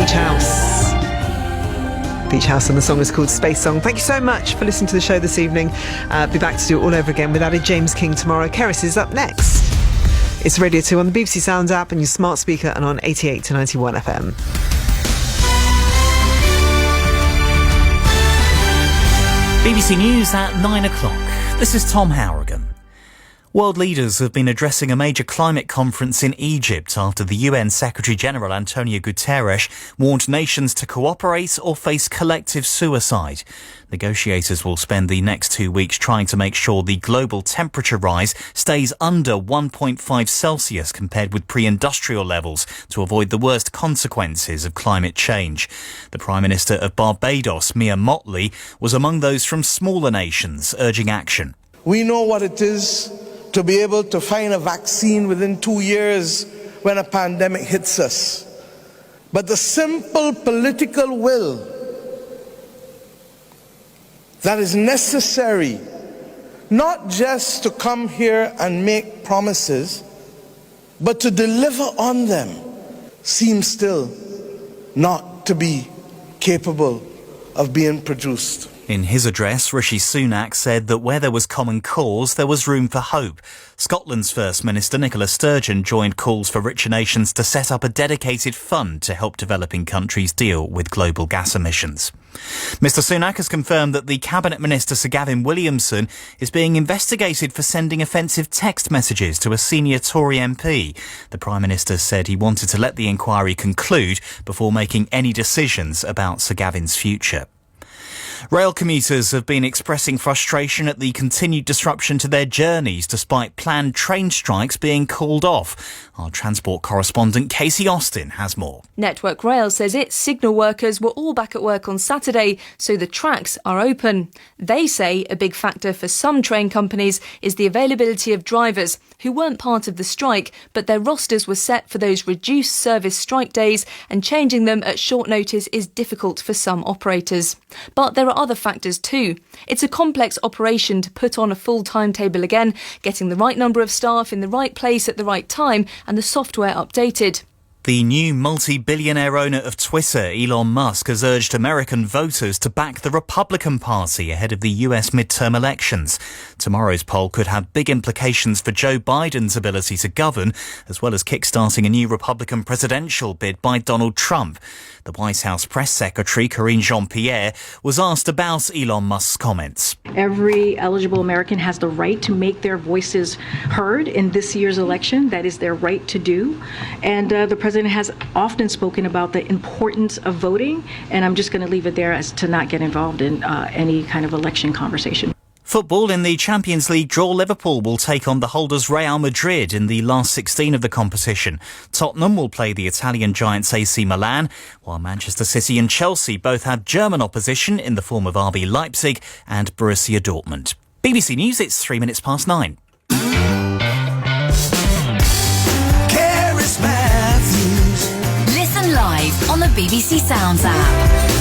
Beach House. Beach House, and the song is called Space Song. Thank you so much for listening to the show this evening. Be back to do it all over again with added James King tomorrow. Keris is up next. It's Radio 2 on the BBC Sounds app and your smart speaker and on 88 to 91 FM. BBC News at 9 o'clock. This is Tom Harrigan. World leaders have been addressing a major climate conference in Egypt after the UN Secretary-General Antonio Guterres warned nations to cooperate or face collective suicide. Negotiators will spend the next 2 weeks trying to make sure the global temperature rise stays under 1.5 Celsius compared with pre-industrial levels to avoid the worst consequences of climate change. The Prime Minister of Barbados, Mia Mottley, was among those from smaller nations urging action. We know what it is to be able to find a vaccine within 2 years when a pandemic hits us. But the simple political will that is necessary, not just to come here and make promises, but to deliver on them, seems still not to be capable of being produced. In his address, Rishi Sunak said that where there was common cause, there was room for hope. Scotland's First Minister Nicola Sturgeon joined calls for richer nations to set up a dedicated fund to help developing countries deal with global gas emissions. Mr Sunak has confirmed that the Cabinet Minister Sir Gavin Williamson is being investigated for sending offensive text messages to a senior Tory MP. The Prime Minister said he wanted to let the inquiry conclude before making any decisions about Sir Gavin's future. Rail commuters have been expressing frustration at the continued disruption to their journeys despite planned train strikes being called off. Our transport correspondent Casey Austin has more. Network Rail says its signal workers were all back at work on Saturday, so the tracks are open. They say a big factor for some train companies is the availability of drivers who weren't part of the strike, but their rosters were set for those reduced service strike days, and changing them at short notice is difficult for some operators. But there are other factors too. It's a complex operation to put on a full timetable again, getting the right number of staff in the right place at the right time and the software updated. The new multi-billionaire owner of Twitter, Elon Musk, has urged American voters to back the Republican Party ahead of the US midterm elections. Tomorrow's poll could have big implications for Joe Biden's ability to govern, as well as kickstarting a new Republican presidential bid by Donald Trump. The White House press secretary, Karine Jean-Pierre, was asked about Elon Musk's comments. Every eligible American has the right to make their voices heard in this year's election. That is their right to do. And the president has often spoken about the importance of voting, and I'm just going to leave it there as to not get involved in any kind of election conversation. Football in the Champions League draw, Liverpool will take on the holders Real Madrid in the last 16 of the competition. Tottenham will play the Italian giants AC Milan, while Manchester City and Chelsea both have German opposition in the form of RB Leipzig and Borussia Dortmund. BBC News, it's 9:03. Listen live on the BBC Sounds app.